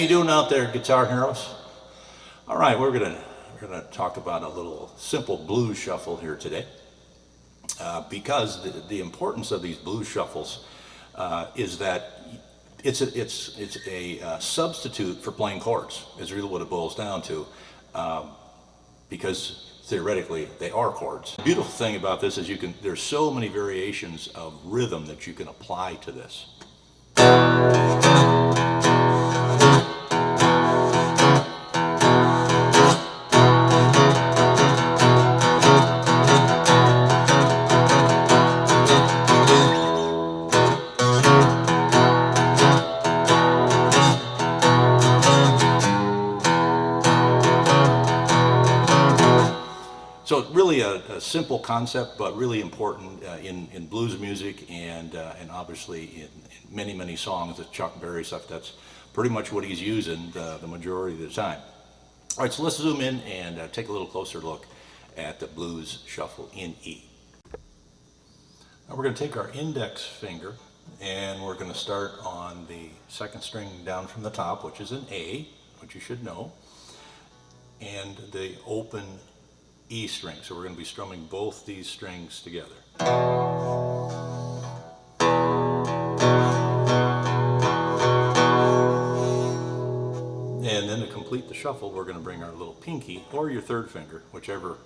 you doing out there, guitar heroes? All right, we're gonna talk about a little simple blues shuffle here today, because the importance of these blues shuffles is that it's a substitute for playing chords. Is really what it boils down to, because theoretically they are chords. The beautiful thing about this is there's so many variations of rhythm that you can apply to this. So really a simple concept, but really important in blues music and obviously in many songs, the Chuck Berry stuff. That's pretty much what he's using the majority of the time. All right, so let's zoom in and take a little closer look at the blues shuffle in E. Now we're going to take our index finger and we're going to start on the second string down from the top, which is an A, which you should know, and the open E string. So we're going to be strumming both these strings together. And then to complete the shuffle, we're going to bring our little pinky or your third finger, whichever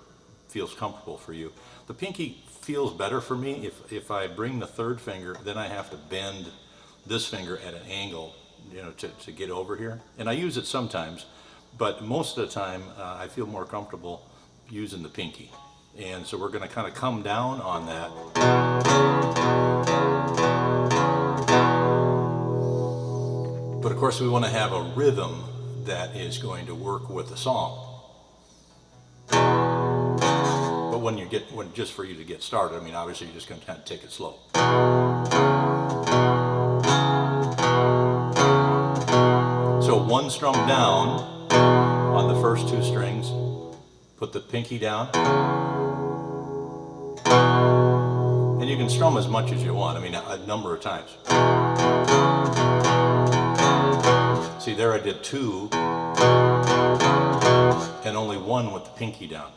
feels comfortable for you. The pinky feels better for me. If I bring the third finger, then I have to bend this finger at an angle, you know, to get over here. And I use it sometimes, but most of the time I feel more comfortable using the pinky. And so we're going to kind of come down on that. But of course we want to have a rhythm that is going to work with the song. But just for you to get started, I mean, obviously you're just going to kind of take it slow. So one strum down on the first two strings. Put the pinky down, and you can strum as much as you want, I mean a number of times. See, there I did two, and only one with the pinky down.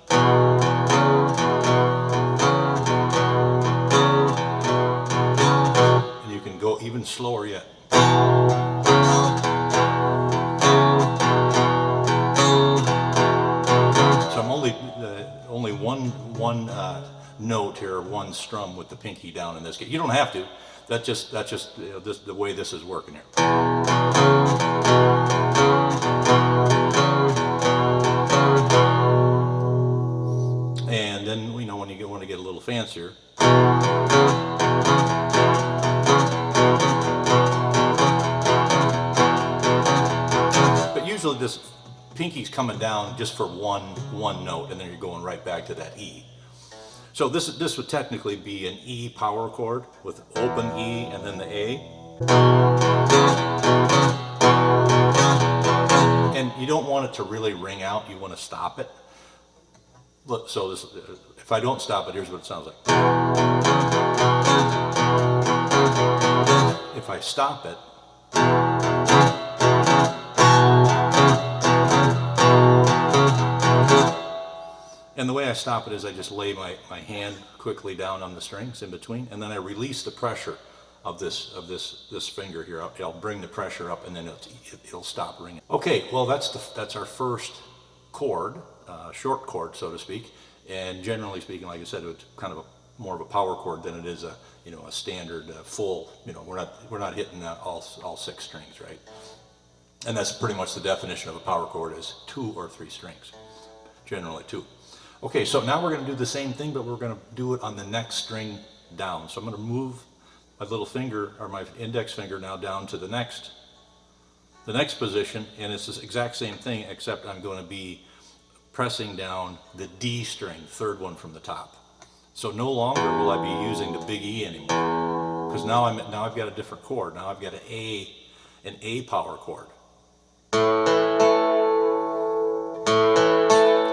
And you can go even slower yet. Only one note here, one strum with the pinky down in this case. You don't have to. That's just you know, the way this is working here. And then you know when you want to get a little fancier. But usually this pinky's coming down just for one note, and then you're going right back to that E. So this would technically be an E power chord with open E and then the A. And you don't want it to really ring out, you want to stop it. Look, so this, if I don't stop it, here's what it sounds like. If I stop it, and the way I stop it is I just lay my hand quickly down on the strings in between, and then I release the pressure of this finger here. I'll bring the pressure up, and then it'll stop ringing. Okay, well that's our first chord, short chord so to speak. And generally speaking, like I said, it's kind of more of a power chord than it is a standard full. You know, we're not hitting all six strings, right? And that's pretty much the definition of a power chord, is 2 or 3 strings, generally 2. Okay, so now we're going to do the same thing, but we're going to do it on the next string down. So I'm going to move my little finger, or my index finger, now down to the next position, and it's the exact same thing, except I'm going to be pressing down the D string, third one from the top. So no longer will I be using the big E anymore, because now I've got a different chord. Now I've got an A power chord.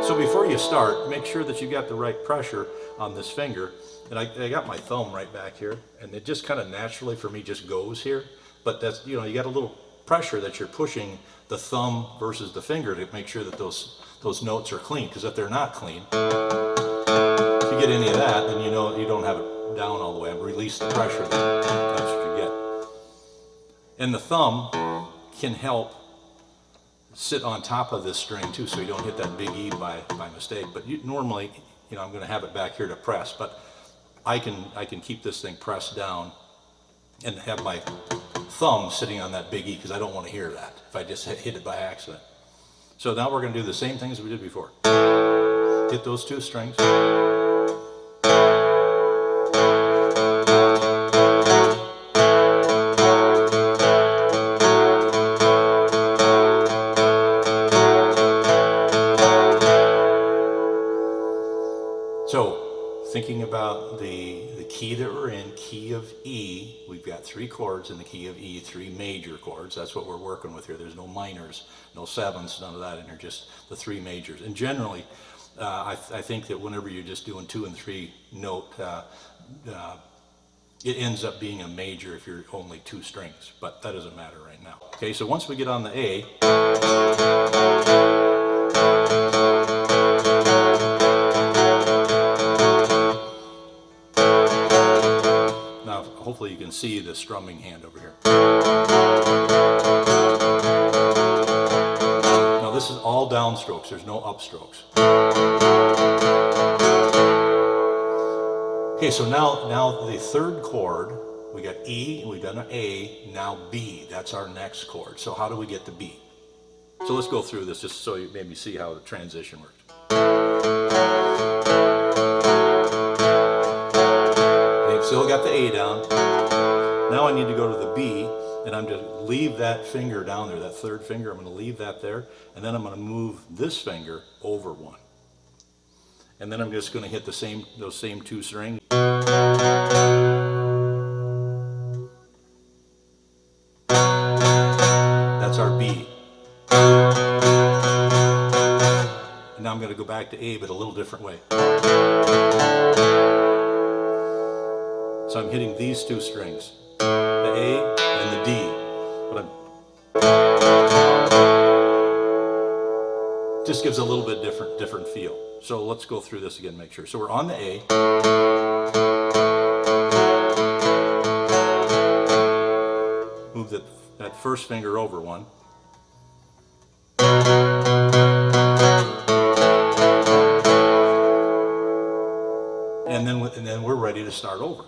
So before you start, make sure that you got the right pressure on this finger. And I got my thumb right back here, and it just kind of naturally for me just goes here. But that's, you know, you got a little pressure that you're pushing the thumb versus the finger to make sure that those notes are clean, because if they're not clean, if you get any of that, then you know you don't have it down all the way. Release the pressure, that's what you get. And the thumb can help sit on top of this string too, so you don't hit that big E by mistake. But normally, you know, I'm going to have it back here to press, but I can keep this thing pressed down and have my thumb sitting on that big E, because I don't want to hear that if I just hit it by accident. So now we're going to do the same thing as we did before. Hit those two strings. So, thinking about the key that we're in, key of E, we've got 3 chords in the key of E, 3 major chords. That's what we're working with here. There's no minors, no sevenths, none of that in here, just the 3 majors. And generally, I think that whenever you're just doing 2 and 3 note, it ends up being a major if you're only 2 strings, but that doesn't matter right now. Okay, so once we get on the A, hopefully you can see the strumming hand over here. Now this is all downstrokes, there's no upstrokes. Okay, so now the 3rd chord, we got E, we've done an A, now B, that's our next chord. So how do we get to B? So let's go through this just so you maybe see how the transition works. Still got the A down. Now I need to go to the B, and I'm going to leave that finger down there, that 3rd finger, I'm going to leave that there, and then I'm going to move this finger over 1. And then I'm just going to hit those same 2 strings. That's our B. And now I'm going to go back to A, but a little different way. So I'm hitting these 2 strings, the A and the D. But just gives a little bit different feel. So let's go through this again and make sure. So we're on the A. Move that 1st finger over 1. And then we're ready to start over.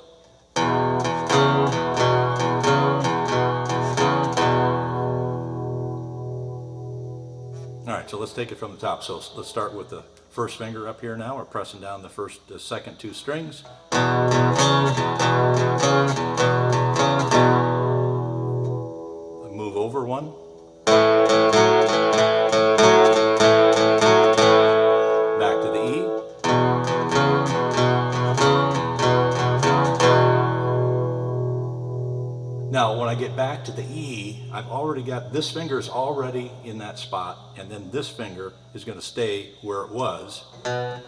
Alright, so let's take it from the top. So let's start with the 1st finger up here now. We're pressing down the 2nd 2 strings. Move over 1. Back to the E. Now, when I get back to the E, I've already got, this finger's already in that spot, and then this finger is going to stay where it was, and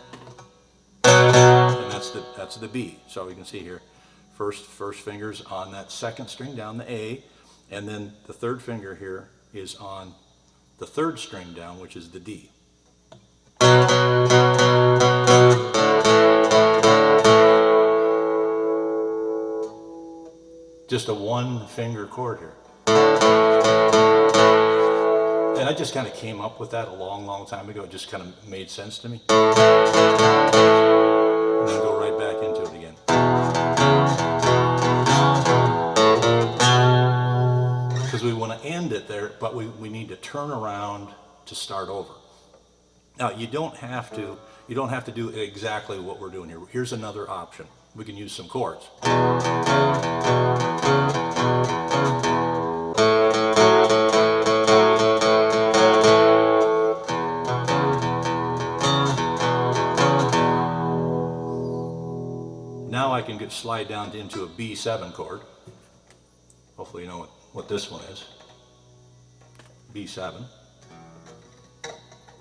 that's the B. So we can see here, first finger's on that 2nd string down the A, and then the 3rd finger here is on the 3rd string down, which is the D. Just a 1-finger chord here. And I just kind of came up with that a long time ago. It just kind of made sense to me. And then go right back into it again. Because we want to end it there, but we need to turn around to start over. Now you don't have to do exactly what we're doing here. Here's another option. We can use some chords. Now I can slide down into a B7 chord. Hopefully you know what this one is. B7.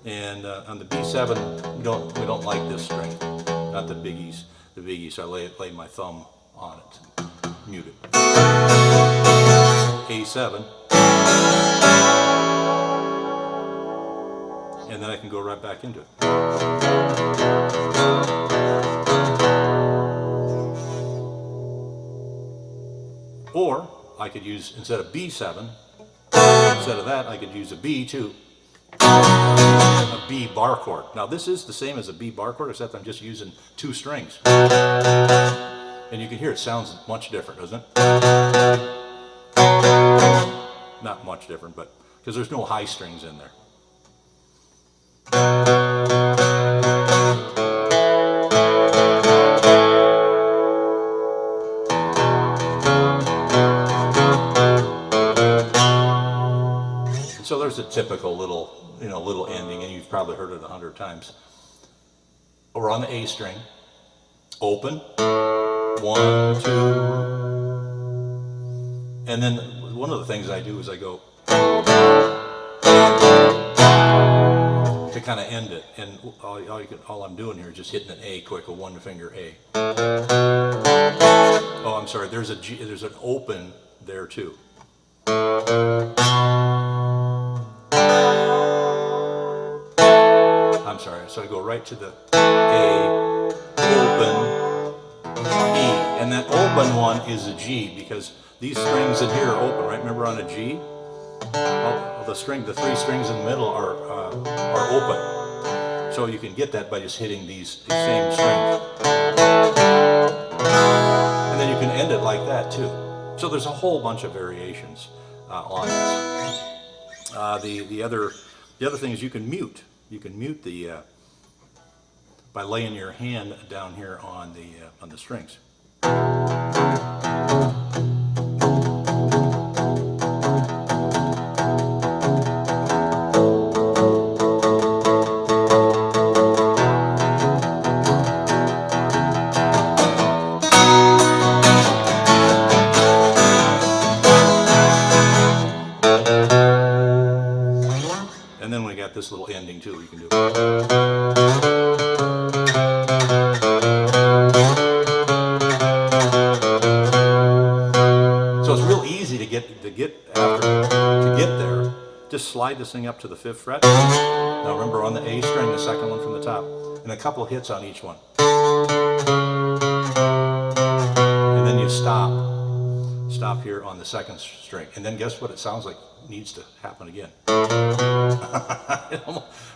And on the B7, we don't like this string, not the biggies. The biggie, so I lay my thumb on it, mute it. A7, And then I can go right back into it. Or I could use, instead of B7, instead of that, I could use a B2, a B bar chord. Now this is the same as a B bar chord, except I'm just using 2 strings. And you can hear it sounds much different, doesn't it? Not much different, but because there's no high strings in there. So there's a typical little, little ending, and you've probably heard it 100 times. We're on the A string, open, 1, 2, and then one of the things I do is I go to kind of end it, and all I'm doing here is just hitting an A quick, a 1-finger A. Oh, I'm sorry. There's a G. There's an open there too. I'm sorry, so I go right to the A, open, E, and that open one is a G because these strings in here are open, right? Remember on a G, the 3 strings in the middle are open. So you can get that by just hitting these same strings. And then you can end it like that too. So there's a whole bunch of variations on this. The other thing is you can mute. You can mute the by laying your hand down here on the strings. And then we got this little ending too. You can do. So it's real easy to get there. Just slide this thing up to the 5th fret. Now remember on the A string, the second one from the top, and a couple of hits on each one. And then you stop here on the 2nd string, and then guess what? It sounds like it needs to happen again.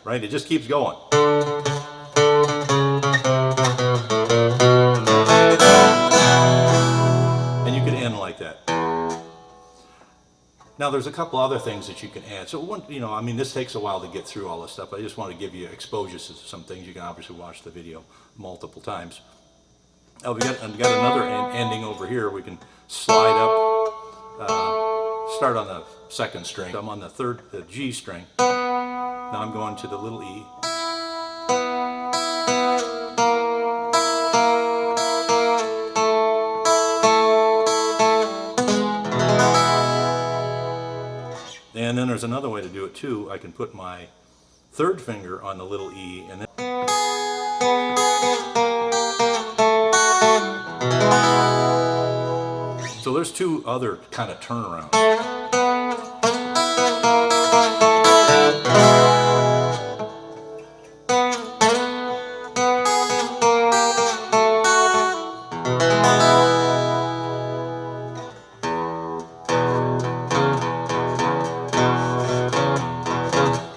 Right? It just keeps going. And you can end like that. Now there's a couple other things that you can add. So this takes a while to get through all this stuff. I just want to give you exposures to some things. You can obviously watch the video multiple times. We got another ending over here. We can slide up, start on the 2nd string. I'm on the G string. Now I'm going to the little E. And then there's another way to do it too. I can put my 3rd finger on the little E, and then so there's 2 other kind of turnarounds.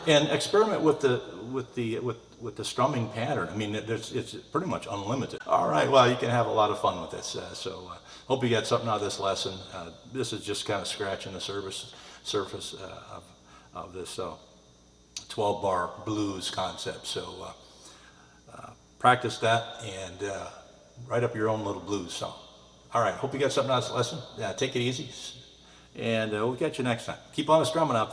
And experiment with the strumming pattern. I mean, it's pretty much unlimited. All right, well, you can have a lot of fun with this. Hope you got something out of this lesson. This is just kind of scratching the surface of this 12-bar blues concept. So practice that and write up your own little blues song. All right, hope you got something out of this lesson. Take it easy, and we'll catch you next time. Keep on strumming out there.